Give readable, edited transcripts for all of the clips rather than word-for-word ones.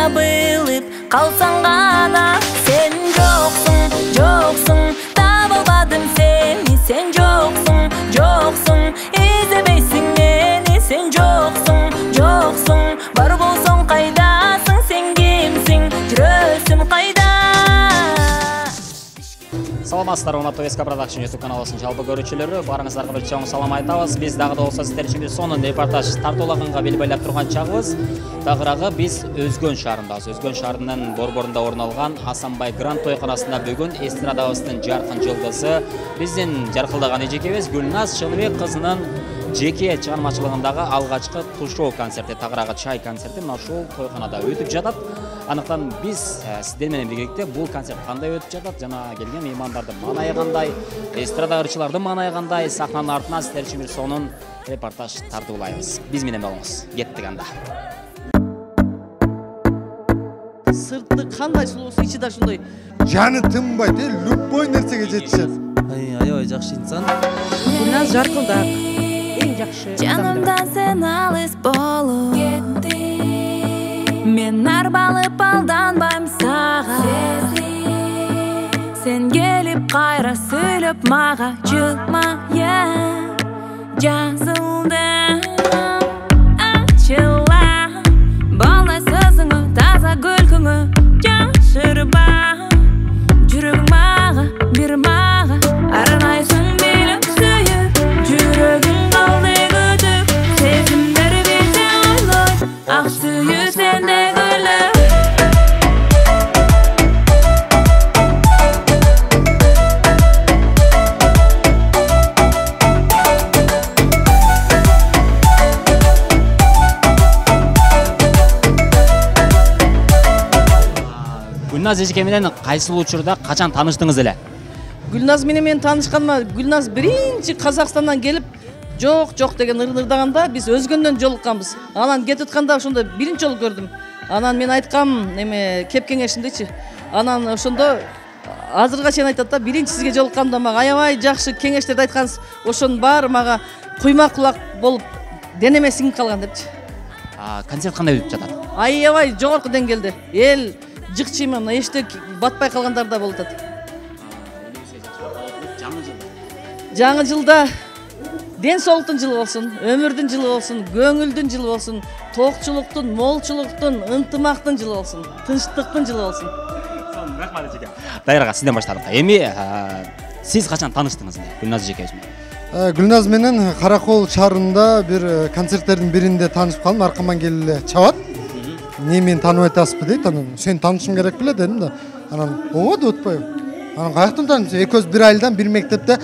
жабылып калсаң гана. Сен жоксуң, таба албадым сени. Сен жоксуң, изебейсиң мени. Сен жоксуң, бар болсоң кайдасың? Сен кимсиң, жүрөсүң кайда? Саламатсыздар, урматтуу СК Production YouTube каналыбыздын жалпы көрүүчүлөрү, барыңыздарга бир чоң салам айтабыз. Биз дагы да болсо сиздер үчүн бир сонун репортаж тартуулаганга бел байлап турган чагыбыз. Дагыраагы биз Өзгөн шаарындабыз. Өзгөн шаарынын борборунда орун алган Асанбай Гранд тойканасында бүгүн эстрадабыздын жаркын жылдызы, биздин жаркылдаган эжекебиз Гүлназ Чыныбек кызынын жеке чыгармачылыгындагы алгачкы тушоо концерти, тагыраагы чай концерти мына ушул тойканада өтүп жатат. Анықтан біз сіздер менен биргеликте бул концерт кандай өтүп жатат, жана келген меймандардын маанайы кандай, эстрада ырчылардын маанайы кандай, сахнанын артынан сиздер үчүн бир сонун репортаж тартуулайбыз. Биз менен болуңуз. Кеттик анда. Сырты кандай сулуусу, ичи да ушундай. Жаны тынбайт, любой нерсеге жетишет. Аябай жакшы инсан. Гүлназ жаркылдак. Эң жакшы. Жанымдан сен алыс болуп кеттиң. Мен арбалып алданбайм сага. Сен келип кайра сүйлөп мага жылмая жазылдым. Ачыла балдай сөзүңө, таза күлкүңө жашырба. Жүрөгүң мага, бир мага арнайсың билип сүйүп. Жүрөгүң калды күтүп, сезимдер бите ойлойт. Ак сүйүү сенде гүлүп. Гүлназ эжеке менен кайсыл учурда качан тааныштыңыз эле? Гүлназ менен мен таанышканыма Гүлназ биринчи Казакстандан келип жок деген ырдаганда биз Өзгөндөн жолукканбыз. Анан кетип атканда ошондо биринчи жолу көрдүм. Анан мен айткам, кеп кеңешиндечи. Анан ошондо азырга чейин айтат да, биринчи сизге жолукканда мага аябай жакшы кеңештерди айткансыз. Ошонун баары мага куйма кулак болуп денеме сиңип калган депчи. Концерт кандай өтүп жатат? Аябай жогорку деңгээлде. Эл жыкчыйма, эчте батпай калгандар да болуп атат. Жаңы жылда ден соолуктун жылы болсун, өмүрдүн жылы болсун, көңүлдүн жылы болсун, токчулуктун, молчулуктун, ынтымактын жылы болсун, тынчтыктын жылы болсун. Рахмат эжеке. Дайырга сизден баштадык. Эми сиз качан тааныштыңыз Гүлназ эжекебиз менен? Гүлназ менен Каракол шаарында бир концерттердин биринде таанышып калдым. Аркаман келе чабат. Мен таанып атасызбы дейт. Анан сен таанышың керек беле дедим да. Анан ооба деп атпайбы. Анан каяктан таанышсың? Экөөбүз бир айылдан бир мектепте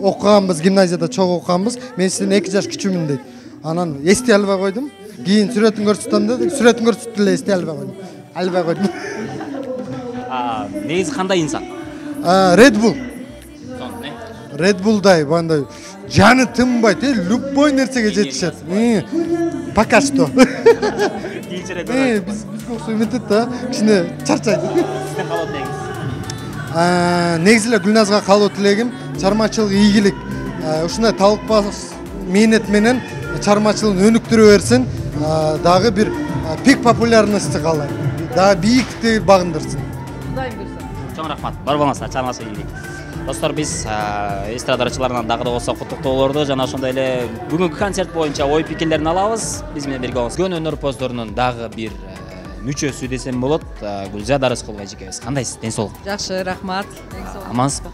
окуганбыз, гимназияда чогуу окуганбыз. Мен сизден 2 жаш кичүүмүн дейт. Анан эстей албай койдум. Кийин сүрөтүн көрсөтөм деди. Сүрөтүн көрсөттү эле эстей албай койдум. Албай койдум. Негизи кандай инсан? Red Bull. Red Bull'дай, бандай жаны тынбайт, любой нерсеге жетишет. Пока что. Кийинчерээк Биз өмүтөт да, кичине чарчайт. Сизден калат негиз. Негизи эле Гүлназга калуу тилегим чармачылык ийгилик. Ушундай талыкпас мээнет менен чармачылыгын өнүктүрө берсин. Дагы бир пик популярности каалайм. Дагы бийиктикке багындырсын. Кудайым көрсө. Чоң рахмат. Бар болуңуздар, чармачылык ийгилик. Достор, биз эстрада ырчыларынан дагы да болсо куттуктоолорду жана ошондой эле бүгүнкү концерт боюнча ой пикирлерин алабыз. Биз менен бирге болуңуз. Көн өнөр поздорунун дагы бир мүчөсү десем болот. Гүлзада Рыскулова эжекебиз. Кандайсыз? Ден соолук. Жакшы, рахмат. Амансызбы?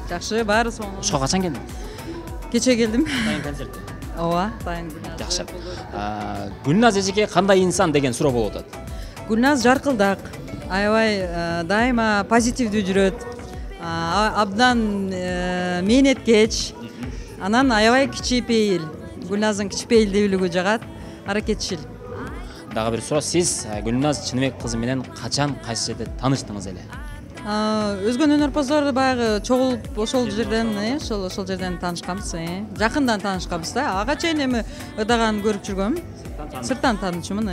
Жакшы, баары соңу. Ошко качан келдиң? Кече келдим. Дайын концертте. Ооба, дайын. Жакшы. Гүлназ эжеке кандай инсан деген суроо болуп атат. Гүлназ жаркылдак. Аябай дайыма позитивдүү жүрөт. Абдан мээнеткеч. Анан аябай кичипейил. Гүлназдын кичипейилдүүлүгү жагат, аракетчил. Дагы бир суроо, сиз Гүлназ Чыныбек кызы менен качан кайсы жерде тааныштыңыз эле? Өзгөн өнөрпоздор баягы чогулуп ошол жерден, ошол жерден таанышканбыз. Жакындан таанышканбыз да. Ага чейин эми ыдаган көрүп жүргөм. Сырттан таанычумун.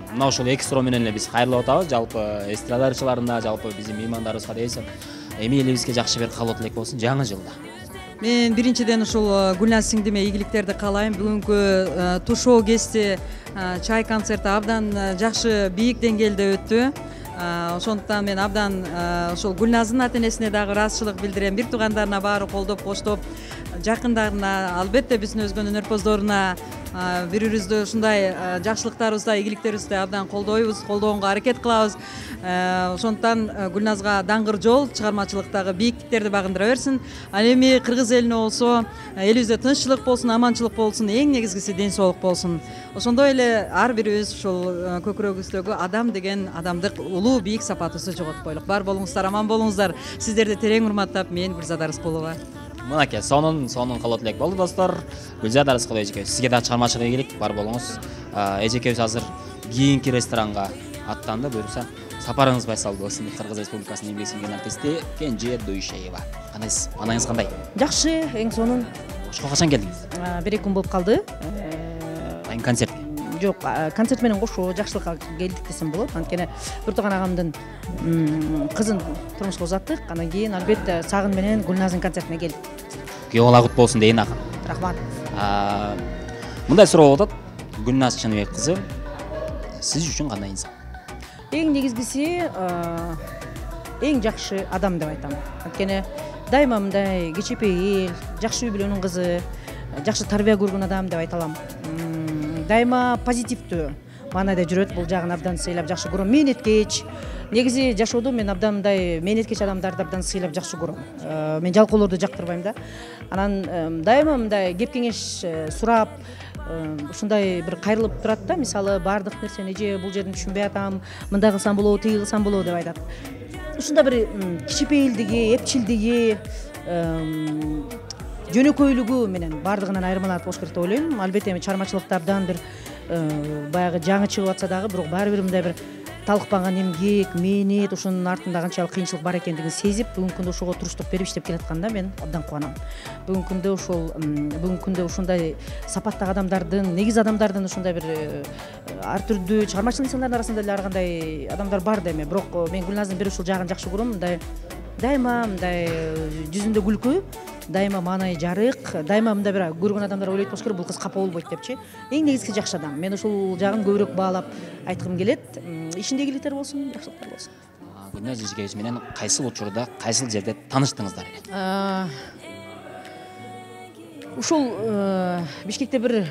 Мына ошол 2 суроо менен эле биз кайрылып атабыз. Жалпы эстрада ырчыларына, жалпы биздин меймандарыбызга дейсиз. Эми элибизге жакшы бир каалоо тилек болсун жаңы жылда. Мен биринчиден ушул Гүлназ сиңдиме ийгиликтерди каалайм. Бүгүнкү тушоо кести чай концерти абдан жакшы бийик деңгээлде өттү. Ошондуктан мен абдан ошол Гүлназдын ата энесине дагы ыраазычылык билдирем. Бир туугандарына баары колдоп, коштоп, жакындарына, албетте биздин өзгөн өнөрпоздоруна бири-бирибизди ушундай жакшылыктарыбызда, ийгиликтерибизди абдан колдойбуз, колдогонго аракет кылабыз. Ошондуктан Гүлназга даңгыр жол, чыгармачылыктагы бийиктиктерди багындыра берсин. Ал эми кыргыз элине болсо, элибизде тынччылык болсун, аманчылык болсун, эң негизгиси ден соолук болсун. Ошондой эле ар бирибиз ушул көкүрөгүбүздөгү адам деген адамдык улуу бийик сапатыбызды жоготпойлук. Бар болуңуздар, аман болуңуздар. Сиздерди терең урматтап, мен Гүлзада Рыскулова. Мынакей, сонун кылуу тилек болду достор. Гүлзада Рыскулова эжекебиз. Сизге да чыгармачылык ийгилик, бар болуңуз. Эжекебиз азыр кийинки ресторанга аттанды. Буюрса, сапарыңыз байсалдуу болсун. Кыргыз Республикасынын эмгек сиңген артисти Кенже Дуйшеева. Кандайсыз? Маанайыңыз кандай? Жакшы, эң сонун. Ошко качан келдиңиз? 1-2 күн болуп калды. Айын концерт. Жок, концерт менен кошо жакшылыкка келдик десем болот. Анткени бир тууган агамдын кызын турмушка узаттык. Андан кийин албетте Сагын менен Гүлназдын концертине келдик. Күйөө бала кут болсун дейин акын. Рахмат. Мындай суроо болуп атат. Гүлназ Чыныбек кызы сиз үчүн кандай инсан? Эң негизгиси эң жакшы адам деп айтам. Анткени дайыма мындай кечепейил, жакшы үй бүлөнүн кызы, жакшы тарбия көргөн адам деп айта алам. Дайыма позитивдүү маанайда жүрөт. Бул жагын абдан сыйлап жакшы көрөм. Мээнеткеч. Негизи жашоодо мен абдан мындай мээнеткеч адамдарды абдан сыйлап жакшы көрөм. Мен жалкоолорду жактырбайм да. Анан дайыма мындай кеп кеңеш сурап, ушундай бир кайрылып турат да. Мисалы, баардык нерсени эже бул жерин түшүнбөй атам, мындай кылсам болобу, тиги кылсам болобу деп айтат. Ушундай бир кичепейилдиги, эпчилдиги, жөнөкөйлүгү менен баардыгынан айырмаланат болуш керек деп ойлойм. Албетте эми чыгармачылыкта абдан бир баягы жаңы чыгып атса дагы, бирок баары бир мындай бир талыкпаган эмгек, мээнет, ошонун артында канчалык кыйынчылык бар экендигин сезип, бүгүнкү күндө ошого туруштук берип иштеп келатканда мен абдан кубанам. Бүгүнкү күндө ушундай сапаттагы адамдардын, негиз адамдардын ушундай бир ар түрдүү чыгармачыл инсандардын арасында деле ар кандай адамдар бар да эми. Бирок мен Гүлназдын бир ушул жагын жакшы көрөм. Мындай дайыма мындай жүзүндө күлкү, дайыма маанайы жарык, дайыма мындай бир көргөн адамдар ойлойт болуш керек, бул кыз капа болбойт депчи. Эң негизги жакшы адам. Мен ушул жагын көбүрөөк баалап айткым келет. Ишинде ийгиликтер болсун, жакшылыктар болсун. Гүлназ эжекебиз менен кайсыл учурда, кайсыл жерде тааныштыңыздар эле? Ушул Бишкекте бир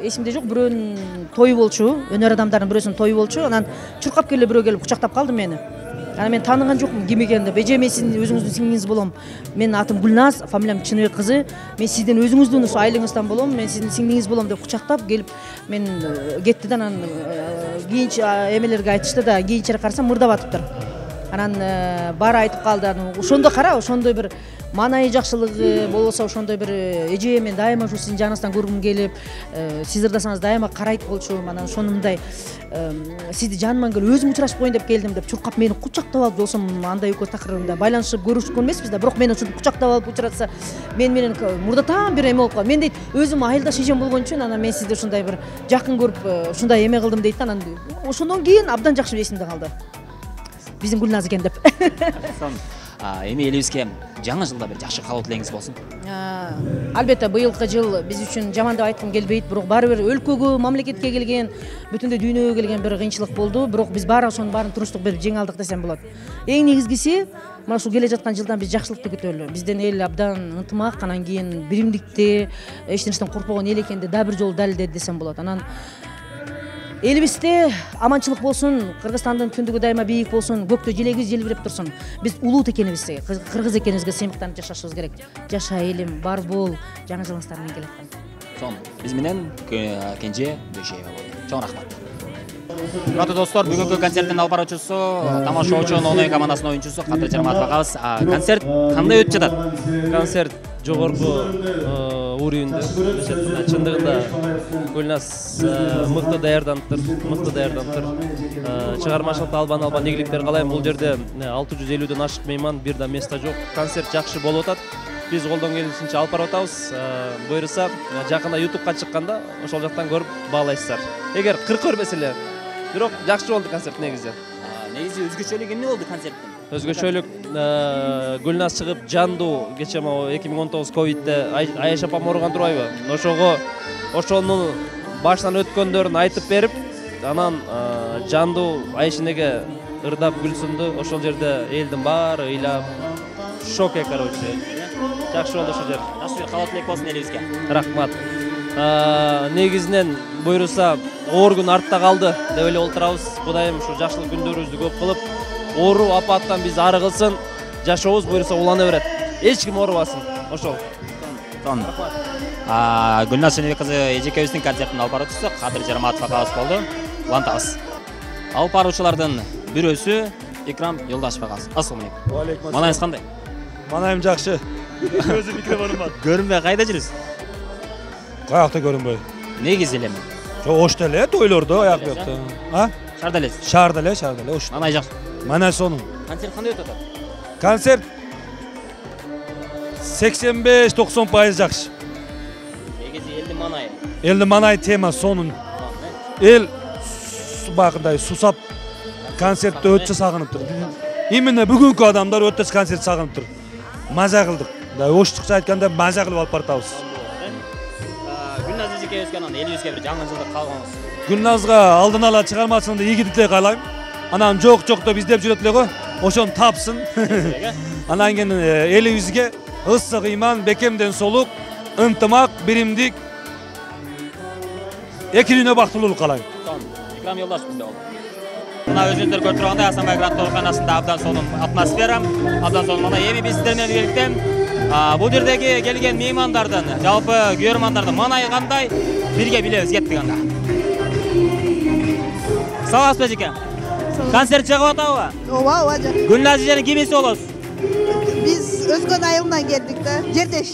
эсимде жок, бирөөнүн тою болчу, өнөр адамдардын бирөөсүнүн тою болчу. Анан чуркап келе бирөө келип кучактап калды мени. Анан мен тааныган жокмун ким экенин деп. Эже, мен сиздин өзүңүздүн сиңдиңиз болом. Менин атым Гүлназ, фамилиям Чыныбек кызы. Мен сиздин өзүңүздүн ушу айлыгыңыздан болом. Мен сиздин сиңдиңиз болом деп кучактап келип мен кетти да. Анан кийинчи эмелерге айтышты да, кийинчерээк карасам мырдап атыптыр. Анан баары айтып калды. Ошондо кара, ошондой бир маанайы жакшылыгы болбосо, ошондой бир эже, мен дайыма ушу сиздин жаныңыздан көргүм келип, сиз ырдасаңыз дайыма карайт болчумун. Анан ошону мындай сизди жаныма келип өзүм учурашып коеюн деп келдим деп чуркап мени кучактап алып, досум андай экөөбүз такырында байланышып көрүшкөн эмеспиз да, бирок мени ушинтип кучактап алып учуратса, мен менен мурдатан бир эме болуп калды. Мен дейт, өзүм айылдаш эжем болгон үчүн анан мен сизди ушундай бир жакын көрүп, ушундай эме кылдым дейт да. Анан ошондон кийин абдан жакшы эсимде калды. Биздин Гүлназ экен деп. Эми элибизге жаңы жылда бир жакшы каалоо тилегиңиз болсун. Албетте быйылкы жыл биз үчүн жаман деп айткым келбейт, бирок баары бир өлкөгө, мамлекетке келген, бүтүндөй дүйнөгө келген бир кыйынчылык болду, бирок биз баары ошонун баарын туруштук берип жеңе алдык десем болот. Эң негизгиси, мына ушул келе жаткан жылдан биз жакшылыкты күтөлү. Бизден эл абдан ынтымак, анан кийин биримдикте, эч нерседен коркпогон эл экенди да бир жолу далилдеди десем болот. Анан элибизде аманчылык болсун, Кыргызстандын түндүгү дайыма бийик болсун, көктө желегибиз желбиреп турсун. Биз улут экенибизге, кыргыз экенибизге сыймыктанып жашашыбыз керек. Жаша элим, бар бол, жаңы жылыңыздар менен келаткан. Сонун. Биз менен Кенже Дуйшеева болду. Чоң рахмат. Урматтуу достор, бүгүнкү концерттин алып баруучусу, тамашачы Ноной командасынын оюнчусу Кадыр Жарматов агабыз. Концерт кандай өтүп жатат? Концерт жогорку уровенде. Чындыгында Гүлназ мыкты даярданыптыр. Чыгармачылыкта албан ийгиликтер каалайм. Бул жерде 650дөн ашык мейман, бир да место жок. Концерт жакшы болуп атат. Биз колдон келишинче алып барып атабыз. Буйруса жакында YouTubeга чыкканда ошол жактан көрүп баалайсыздар. Эгер 40 көрбөсө эле, бирок жакшы болду концерт негизи. Негизи өзгөчөлүгү эмне болду концерттин? өзгөчөлүк Гүлназ чыгып жандуу кече могу 2019 ковидте Аяш апам ооруган турбайбы? Ошону башынан өткөндөрүн айтып берип, анан жандуу Айшинеге ырдап күлсүндү. Ошол жерде элдин баары ыйлап шок короче. Жакшы болду ошол жер. Жакшы бир кабат элек болсун элибизге. Рахмат. Негизинен буйруса оор күн артта калды деп эле олтурабыз. Кудайым ушу жакшылык күндөрүбүздү көп кылып, оору апаттан биз ары кылсын, жашообуз буйруса улана берет. Эч ким оорубасын. Ошол. Гүлназ Шенебек кызы эжекебиздин концертин алып баруучусу Кадыр Жарматов акабыз болду. Улантабыз. Алып баруучулардын бирөөсү Икрам Жолдашев акабыз. Ассалам алейкум. Алейкум. Манайыңыз кандай? Манайым жакшы. Өзү микрофонум бар. Көрүнбөй кайда жүрүсүз? Каякта көрүнбөй. Негиз элеми? Ошто эле тойлордо аяк бuyакта. Шаарда элесиз? Шаарда эле, ошто. Манай жакшы. Манай сонун. Концерт кандай өтүп атат? Концерт 85-90% жакшы. Негизи элдин манайы. Элдин манай тема сонун. Эл багындай сусап концертти өтө сагыныптыр. Именно бүгүнкү адамдар өтө концерт сагыныптыр. Маза кылдык. Оштукча айтканда маза кылып алып бартабыз. Гүлназ эжекебизге анан элибизге бир жаңы жылдык калгаңыз. Гүлназга алдын ала чыгармасында ийгилик каалайм. Анан жок-жокто издеп жүрөт эле го. Ошону тапсын. Анан кийин элибизге ысык ыйман, бекемден солук, ынтымак, биримдик, экилүүнө бактылуулук каалайм. Икрам Жолдашев bizde oldu. Мына өзүңүздөр көрүп тургандай Асанбай Град ооруканасында абдан сонун атмосфера, абдан сонун. Мына эми биз сиздер менен биргеликте бул жердеги келген меймандардын, жалпы көрөрмандардын манайы кандай бирге билебиз кеттик анда. Саламатсызбы эжеке? Концерт чыгып атабы? Ооба, Гүлназ эженин кимиси болосуз? Биз Өзгөн айылынан келдик да, жердеш.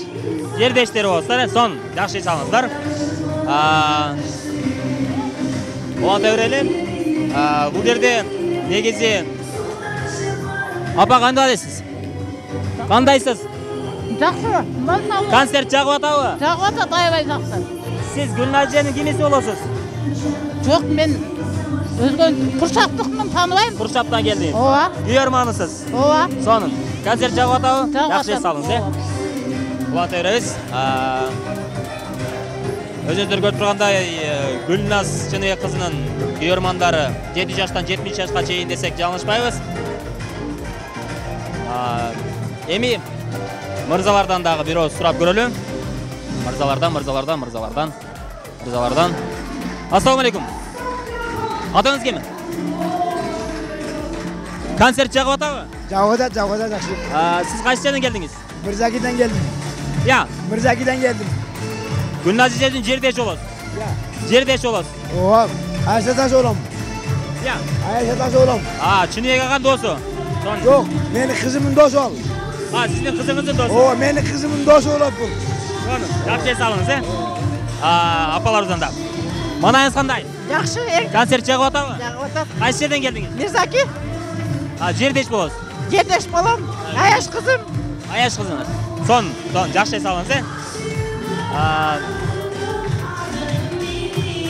Жердештери болсуздар, сон жакшы салыңыздар. Уланта берели. Бул жерде негизи апа кандайсыз? Кандайсыз? Жакшы. Концерт чыгып атабы? Чыгып атат, аябай жакшы. Сиз Гүлназ эженин кимиси болосуз? Жок, мен Өзгөн Курчаптыкмын, тааныбайм. Курчаптан келдиңиз. Ооба. Күйөрманысыз. Ооба. Сонун. Концерт чыгып атабы? Жакшы салыңыз, Уланта беребиз. Өзүңүздөр көрүп тургандай Гүлназ Шенебек кызынын күйөрмандары 7 жаштан 70 жашка чейин десек жаңылышпайбыз. Эми мырзалардан дагы бирөө сурап көрөлү. Мырзалардан. Ассалам алейкум. Атыңыз ким? Концерт чыгып атабы? Жагып атат, жакшы. Сиз кайсы жерден келдиңиз? Мырзакиден келдим. Я. Мырзакиден келдим. Гүлназ эженин жердеши болосуз. Жердеши болосуз. Ооба, Айшаташ олом. Я. Айшаташ олом. Чыныбек аган досу. Жок, менин кызымдын досу ал. Сиздин кызыңыздын досу. Ооба, менин кызымдын досу болот бул. Жакшы салыңыз, апаларыбыздан да. Манайыңыз кандай? Жакшы. Концерт чыгып атабы? Чыгып атат. Кайсы жерден келдиңиз? Мирзаки. Жердеш болосуз. Жердеш болом. Аяш кызым. Аяш кызыңыз. Сон, жакшы салыңыз,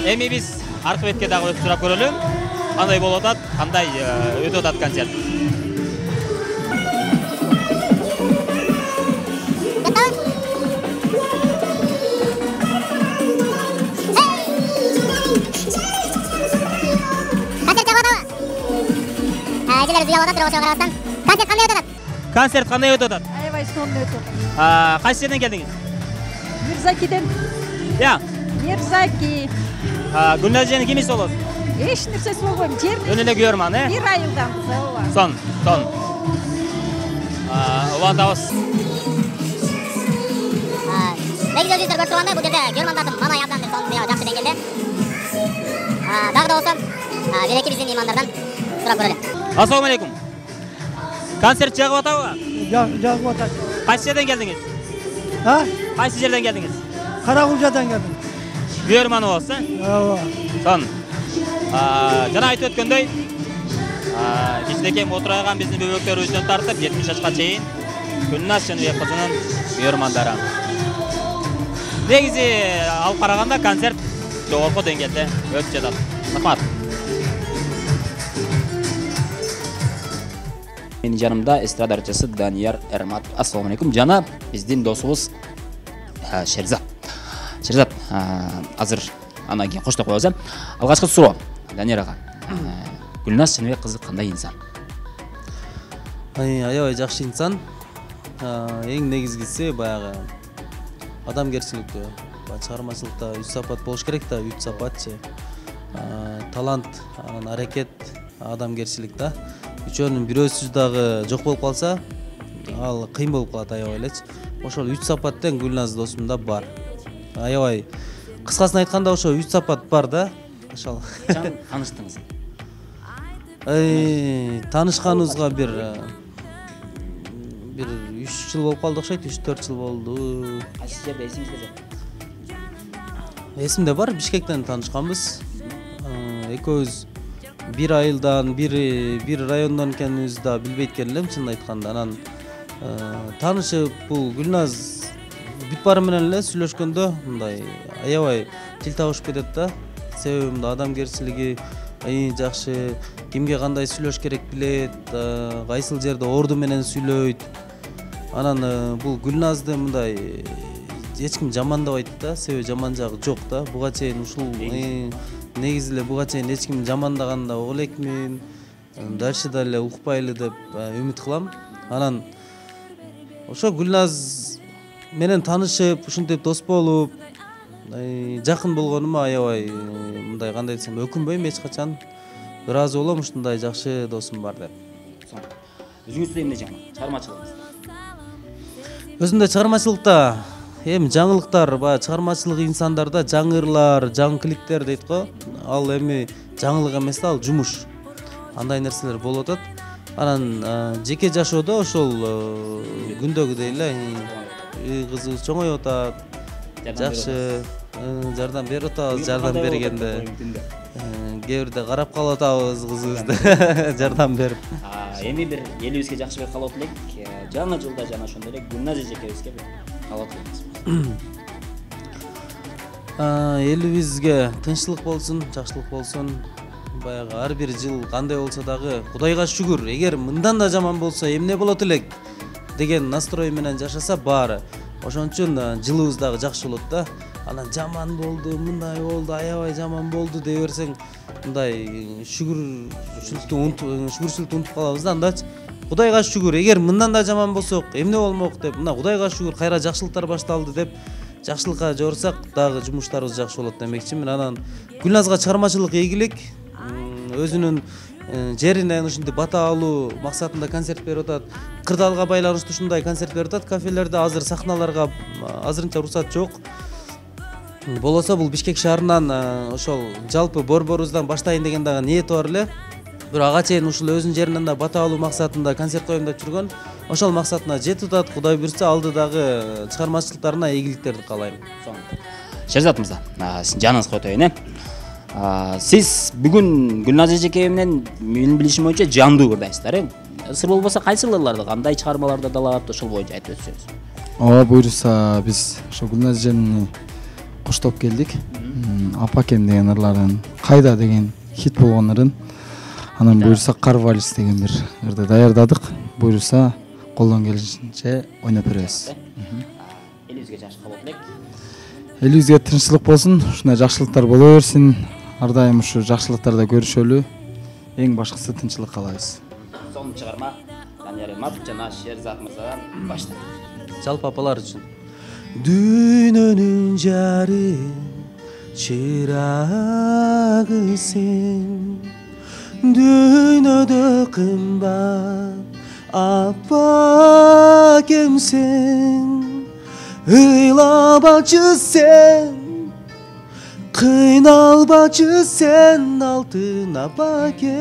Эми биз аркы бетке дагы өтүп сурап көрөлү. Кандай болуп атат, кандай өтүп атат концерт. Концерт кандай өтүп атат? Аябай сонун өтүп атат. Кайсы жерден келдиңиз? Мирзакиден. Я. Мирзаки. Гүлназ эженин кимиси болосуз? Эч нерсеси болбойм. Жөн эле күйөрман, Бир айылдан. Ооба. Сон. Улантабыз. Негизи өзүңүздөр көрүп тургандай, бул жерде күйөрмандардын манайы абдан сонун, жакшы деңгээлде. Дагы да болсо, бир-эки биздин меймандардан сурап көрөлү. Ассалам алейкум. Концерт чыгып атабы? Жагып атат. Кайсы жерден келдиңиз? Кайсы жерден келдиңиз? Каракулжадан келдим. Күйөрманы болсуз, Ооба. Сон. Жана айтып өткөндөй, кичинекей отурайган биздин бөбөктөрүбүздөн тартып 70 жашка чейин Гүлназ Шенебек кызынын күйөрмандары. Негизи алып караганда концерт жогорку деңгээлде өтүп жатат. Рахмат. Менин жанымда эстрада ырчысы Данияр Эрмат. Ассаламу алейкум. Жана биздин досубуз Шерзат. Шерзат, азыр анан кийин коштоп коебуз. Алгачкы суроо Данияр ага. Гүлназ Чыныбек кызы кандай инсан? Аябай жакшы инсан. Эң негизгиси баягы адамгерчиликтүү. Чыгармачылыкта 3 сапат болуш керек да, 3 сапатчы. Талант, анан аракет, адамгерчилик да. Үчөөнүн бирөөсү дагы жок болуп калса, ал кыйын болуп калат аябай элечи. Ошол 3 сапаттан Гүлназ досумда бар. Аябай кыскасын айтканда ошо 3 сапат бар да. Ошол. Таныштыңыз? Танышканыбызга бир 3 жыл болуп калды окшойт, 3-4 жыл болду. Кайсы жерде эсиңизде жок? Эсимде бар, Бишкектен танышканбыз. Экөөбүз бир айылдан, бир райондон экенибизди да билбейт экен элем, чынын айтканда. Анан таанышып, бул Гүлназ бүт бары менен эле сүйлөшкөндө мындай аябай тил табышып кетет да. Себеби мында адамгерчилиги жакшы, кимге кандай сүйлөш керек билет, кайсыл жерде орду менен сүйлөйт. Анан бул Гүлназды мындай эч ким жамандабайт да, себеби жаман жагы жок да. Буга чейин ушул негизи эле буга чейин эч ким жамандаганда угуп элекмин. Дальше деле укпайлы деп үмүт кылам. Анан ошо Гүлназ менен таанышып, ушинтип дос болуп, жакын болгонума аябай мындай кандай десем, өкүнбөйм эч качан. Ыраазы болом ушундай жакшы досум бар деп. Өзүңүздө эмне жаңы? Чыгармачылыгыңыз? Өзүмдө чыгармачылыкта эми жаңылыктар, баягы чыгармачылык инсандарда жаңырлар, жаңы клиптер дейт го. Ал эми жаңылык эмес да, ал жумуш. Андай нерселер болуп атат. Анан жеке жашоодо ошол күндөгүдөй эле кызыбыз чоңоюп атат. Жакшы жардам берип атабыз, жардам бергенде. Кээ бирде карап калып атабыз кызыбызды жардам берип. Эми бир элибизге жакшы бир каалоо тилек. Жаңы жылда жана ошондой эле Гүлназ эжекебизге бир каалоо тилейбиз. Элибизге тынччылык болсун, жакшылык болсун. Баягы ар бир жыл кандай болсо дагы Кудайга шүгүр, эгер мындан да жаман болсо эмне болот элек деген настрой менен жашаса баары. Ошон үчүн жылыбыз дагы жакшы болот да. Анан жаман болду, мындай болду, аябай жаман болду дей берсең, мындай шүгүрчүлүктү унутуп калабыз да. Андачы Кудайга шүгүр, эгер мындан да жаман болсок, эмне болмок деп, мына Кудайга шүгүр, кайра жакшылыктар башталды деп жакшылыкка жорсак дагы жумуштарыбыз жакшы болот демекчимин. Анан Гүлназга чыгармачылык ийгилик, өзүнүн жеринен ушинтип бата алуу максатында концерт берип атат. Кырдаалга байланыштуу ушундай концерт берип атат. Кафелерде азыр сахналарга азырынча уруксат жок. Болосо бул Бишкек шаарынан ошол жалпы борборубуздан баштайын деген дагы ниети бар эле. Бирок ага чейин ушул өзүнүн жеринен да бата алуу максатында концерт коеюн деп жүргөн. Ошол максатына жетип атат. Кудай буйрса алдыдагы чыгармачылыктарына ийгиликтерди каалайм. Шерзат мырза, сиздин жаныңызга өтөйүн. Сиз бүгүн Гүлназ эжеке менен менин билишим боюнча жандуу ырдайсыздар. Ысыр болбосо кайсы ылдарларды, кандай чыгармаларды далат, ошол боюнча айтып өтсөңүз. Ооба, буйрса биз ошо Гүлназ эжени коштоп келдик. Апакем деген ырларын, Кайда деген хит болгон ырын. Анан буйрса Карвалис деген бир ырды даярдадык. Буйрса колдон келишинче ойноп беребиз. Элибизге жакшы каалоо тилек. Элибизге тынччылык болсун, ушундай жакшылыктар боло берсин. Ар дайым ушу жакшылыктарда көрүшөлү. Эң башкысы тынччылык каалайбыз. Сонун чыгарма Данияр Эрмат жана Шерзат мырзадан баштайт. Жалпы апалар үчүн. Дүйнөнүн жары чырагы сен, дүйнөдө кымбат апа кемсен, ыйлабачы сен, кыйналбачы сен, алтын апа кем.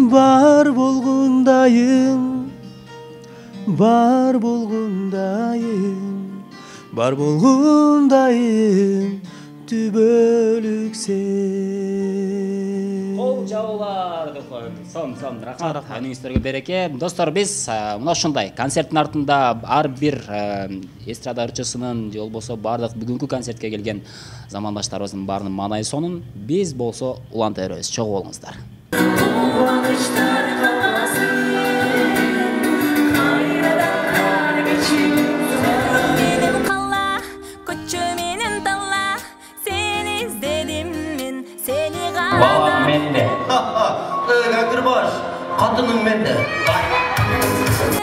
Бар болгондайым, бар болгондайым, бар болгондайым, түбөлүк сен. Кол жабуулар деп коелу. Сон, рахмат. Өнүңүздөргө береке. Достор, биз мына ушундай концерттин артында ар бир эстрада ырчысынын же болбосо бардык бүгүнкү концертке келген замандаштарыбыздын баарынын маанайы сонун. Биз болсо уланта беребиз. Чогуу болуңуздар. Kuvvançlar kalasın Hayradan geçip Benim kalla Koçu menin talla Seni izledim men Seni Babam mende Kırbaş Katının mende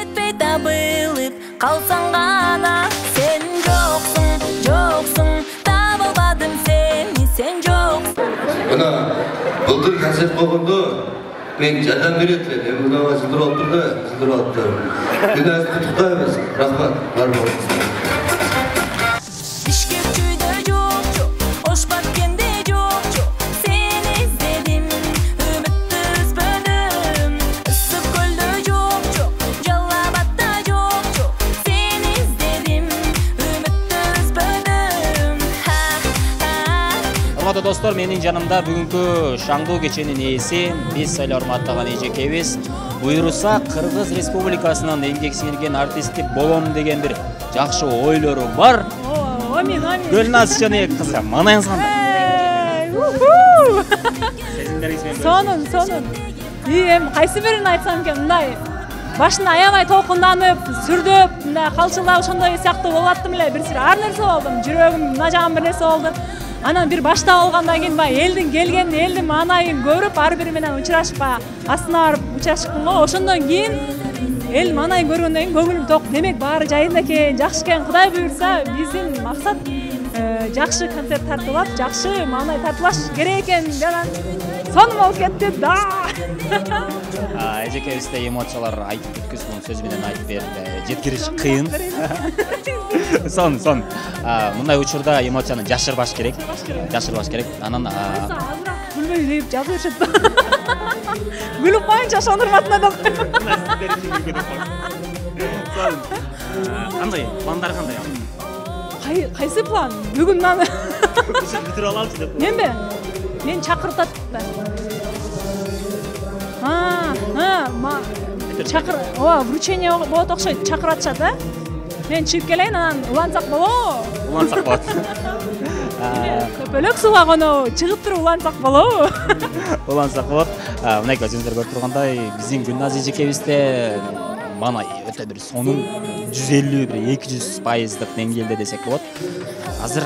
Etpey tabılıp Kalsan gana Sen joksun Joksun Tabılmadım seni Sen joksun Ana Былтыр концерт болғанда мен жардам береді мен мынауға жылдыр алып тұр да жылдыр алып тұр Гүлназды құттықтаймыз рахмат бар болыңыз Bişkek köyde yok çok Hoş Batkent'de yok çok Seni izledim Ümitsiz bölüm Issık Göl'de yok çok Jallabat'ta yok çok Seni izledim Ümitsiz bölüm Урматтуу достор, менин жанымда бүгүнкү шаңдуу кеченин ээси, биз эле урматтаган эжекебиз буйруса Кыргыз Республикасынын эмгек сиңирген артисти болом деген бир жакшы ойлору бар. Амин. Гүлназ Жаныбек кызы, манайыңыз кандай? Сонун. Эми кайсы бирин айтсам экен, мындай башында аябай толкунданып, сүрдөп, мындай калчылап ошондой сыяктуу болуп аттым эле. Бир ар нерсе болду, жүрөгүм мына бир нерсе болду. Анан бир башта болгондон кийин баягы элдин келгенин, элдин маанайын көрүп, ар бири менен учурашып, астына барып учурашыпмын го. Ошондон кийин эл маанайын көргөндөн кийин көңүлүм ток. Демек баары жайында экен, жакшы экен. Кудай буйрса, биздин максат жакшы концерт тартуулап, жакшы маанай тартуулаш керек экен деген сонун болуп кетти да. Эжекебизде эмоциялар айтып бүткүс, муну сөз менен айтып берди. Жеткириш кыйын. Сон. Мындай учурда эмоцияны жашырбаш керек. Анан Гүлбөй деп жазып беришет. Гүлүп коюнчу ошонун урматына да. Кандай? Пландар кандай? Кайсы план? Бүгүн мына бүтүрүп алалычы деп. Мен чакыртат да. Вручение болот окшойт, чакыратышат, да? Мен чыгып келейин, анан улансак болобу? Улансак болот. Көпөлөк сууга конуу, чыгып туруп улансак болобу? Улансак болот. Мынакей өзүңүздөр көрүп тургандай, биздин Гүлназ эжекебизде маанай өтө бир сонун 150-200% деңгээлде десек болот. Азыр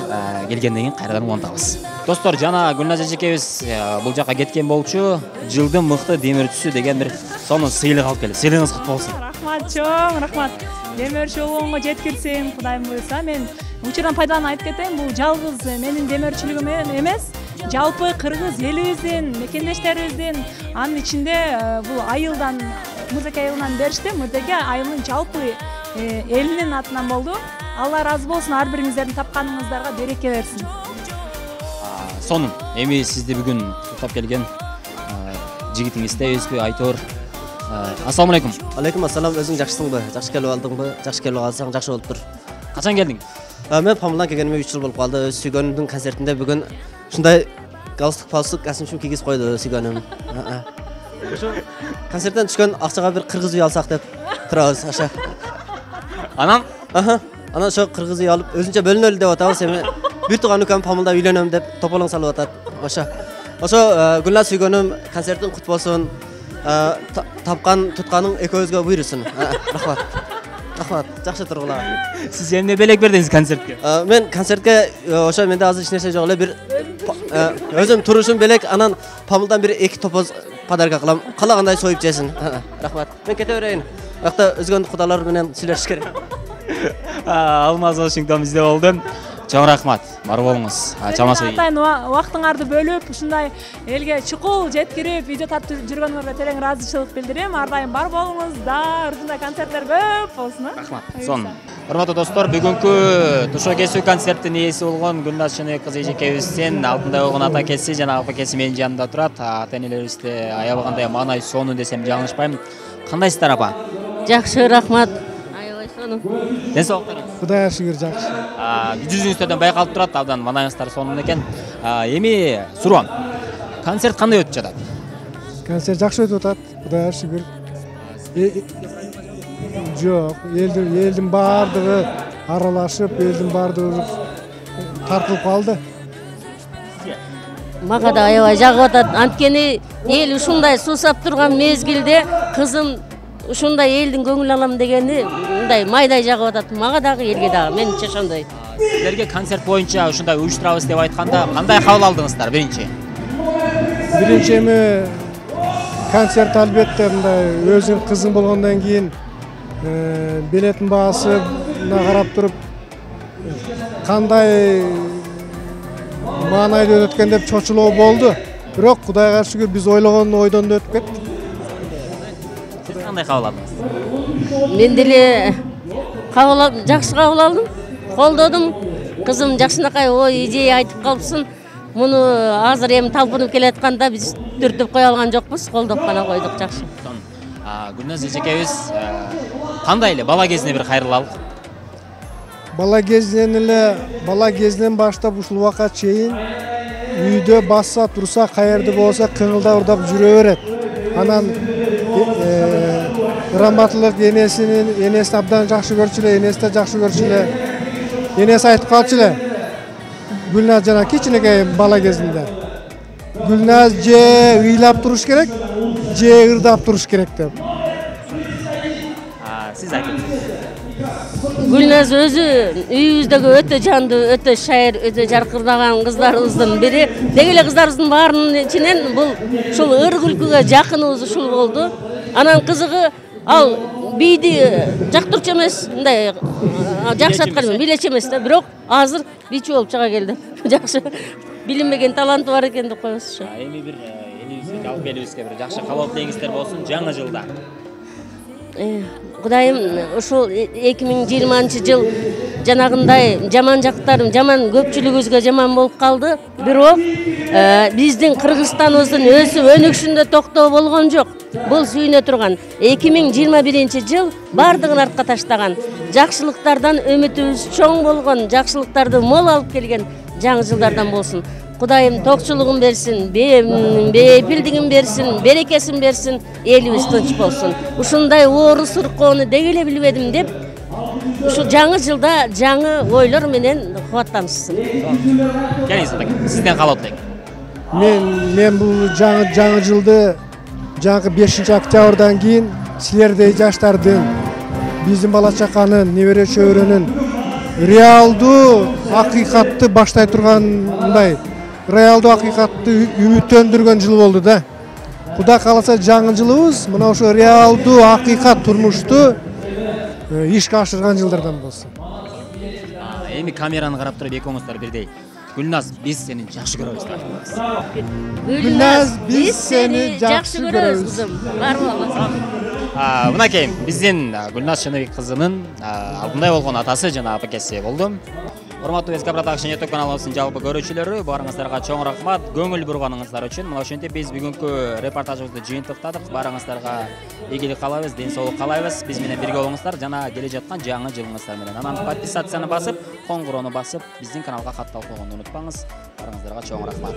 келгенден кийин кайрадан улантабыз. Достор, жана Гүлназ эжекебиз бул жака кеткен болчу. Жылдын мыкты демирчүсү деген бир сонун сыйлык алып келди. Сыйлыгыңыз куттуу болсун. Рахмат, чоң рахмат. Демирчү болгонго жеткирсин, Кудайым буйрса. Мен учурдан пайдаланып айтып кетейин, бул жалгыз менин демирчилигим эмес, жалпы кыргыз элибиздин, мекендештерибиздин, анын ичинде бул айылдан, музыка айылынан беришти. Музыка айылынын жалпы элинин атынан болду. Алла разы болсун, ар бириңиздердин тапканыңыздарга береке берсин. Сонун. Эми сизди бүгүн куттап келген жигитиңизде өзбү Айтор. Ассаламу алейкум. Алейкум ассалам. Өзүң жакшысыңбы? Жакшы келип алдыңбы? Жакшы келип алсаң жакшы болуп тур. Качан келдиң? Мен Памылдан келгениме 3 жыл болуп калды. Сүйгөнүмдүн концертинде бүгүн ушундай галстук костюм кийгиз койду сүйгөнүм. Ошо концерттен түшкөн акчага бир кыргыз үй алсак деп турабыз. Ошо. Анан? Анан ошо кыргыз үй алып өзүнчө бөлүнөлү деп атабыз. Эми бир тууган укам Памылда үйлөнөм деп тополоң салып атат. Ошо Гүлназ сүйгөнүм концертин кут болсун. Тапкан тутканың экөөбүзгө буйрусун. Рахмат. Жакшы тургула. Сиз эмне белек бердиңиз концертке? Мен концертке ошо менде азыр эч нерсе жок эле, бир өзүм турушум белек, анан Памылдан бир 2 топоз подарка кылам. Калагандай союп жесин. Рахмат. Мен кете берейин. Акта өзгөн кудалар менен сүйлөшүш керек. Алмаз Вашингтон бизде болду. Чоң рахмат. Бар болуңуз. Чамасы. Атайын убактыңарды бөлүп, ушундай элге чукул жеткирип, видео тартып жүргөнүңөргө терең ыраазычылык билдирем. Ар дайым бар болуңуз да, ушундай концерттер көп болсун. Рахмат. Сон. Урматтуу достор, бүгүнкү тушоо кесүү концерттин ээси болгон Гүлназ Жаныбек кызы эжекебиздин алдында болгон атакеси жана апакеси менин жанымда турат. Ата-энелерибизде аябагандай маанай сонун десем жаңылышпайм. Кандайсыздар апа? Жакшы, рахмат. Аябай сонун. Ден соолуктарыңыз? Кудайга шүгүр жакшы. Жүзүңүздөн байкалып турат, абдан маанайыңыздар сонун экен. Эми суроом. Концерт кандай өтүп жатат? Концерт жакшы өтүп атат. Кудайга шүгүр. Жок, элдин баардыгы аралашып, элдин баардыгы тартылып калды. мага да аябай жагып атат. Анткени эл ушундай суусап турган мезгилде кызым ушундай элдин көңүл алам дегени мындай майдай жагып атат. Мага дагы элге дагы менимче ошондой. Силерге концерт боюнча ушундай уюштурабыз деп айтканда кандай кабыл алдыңыздар биринчи? Биринчи эми концерт албетте мындай өзүң кызың болгондон кийин билеттин баасына карап туруп кандай маанайда өтөт экен деп чочулоо болду. Бирок Кудайга шүгүр биз ойлогон ойдон да өтүп кетти. Сиз кандай кабыл алдыңыз? Мен деле жакшы кабыл алдым, колдодум. Кызым жакшынакай ой идея айтып калыпсың. Муну азыр эми талпынып келатканда биз түртүп кое алган жокпуз, колдоп гана койдук, жакшы. Гүлназ эжекебиз кандай эле бала кезине бир кайрылалык? Бала кезинен баштап ушул убакка чейин үйдө басса турса, каерде болсо кыңылдап урдап жүрө берет. Анан раматлык энесин абдан жакшы көрчү эле, энеси да жакшы көрчү эле. Энеси айтып калчу эле. Гүлназ жана кичинекей бала кезинде. Гүлназ же ыйлап туруш керек, же ырдап туруш керек деп. Сиз айтыңыз. Гүлназ өзү үйүбүздөгү өтө жандуу, өтө шайыр, өтө жаркырдаган кыздарыбыздын бири. Деги эле кыздарыбыздын баарынын ичинен бул ушул ыр күлкүгө жакыныбыз ушул болду. Анан кызыгы ал бийди жактырчу эмес, мындай жакшы аткан билечи эмес да, бирок азыр бийчи болуп чыга келди. Жакшы билинбеген таланты бар экен деп коебуз ошо. Эми бир элибизге, жалпы элибизге бир жакшы каалоо тилегиңиздер болсун жаңы жылда. Кудайым ушул 2020-жыл жанагындай жаман жактарым, жаман көпчүлүгүбүзгө жаман болуп калды. Бирок биздин Кыргызстаныбыздын өсүп өнүгүшүндө токтоо болгон жок. Бул сүйүнө турган 2021-жыл бардыгын артка таштаган, жакшылыктардан үмүтүбүз чоң болгон, жакшылыктарды мол алып келген жаңы жылдардан болсун. Кудайым токчулугун берсин, бейпилдигин берсин, берекесин берсин, элибиз тынч болсун. Ушундай оору суркоону деги эле билбедим деп, ушул жаңы жылда жаңы ойлор менен кубаттанышсын. Келиңиз атак, сизден каалоо тилейм. Мен бул жаңы жылды жаңы 5-октябрдан кийин силердей жаштардын, биздин бала чаканын, небере чөбөрөнүн реалдуу акыйкатты баштай тургандай, реалдуу акыйкатты үмүттөндүргөн жыл болду да. Кудай кааласа жаңы жылыбыз мына ошо реалдуу акыйкат турмушту ишке ашырган жылдардан болсун. Эми камераны карап туруп экөөңүздөр бирдей. Гүлназ, биз сени жакшы көрөбүз деп айтыңыз. Гүлназ, биз сени жакшы көрөбүз кызым. Мынакей биздин Гүлназ Шыныбек кызынын алдындай болгон атасы жана апакеси болду. Урматтуу СК Продакшн YouTube каналыбыздын жалпы көрүүчүлөрү, баарыңыздарга чоң рахмат. Көңүл бурганыңыздар үчүн. Мына ошентип биз бүгүнкү репортажыбызды жыйынтыктадык. Баарыңыздарга ийгилик каалайбыз, ден соолук каалайбыз. Биз менен бирге болуңуздар жана келе жаткан жаңы жылыңыздар менен. Анан подписацияны басып, коңгуроону басып, биздин каналга катталып койгонду унутпаңыз. Баарыңыздарга чоң рахмат.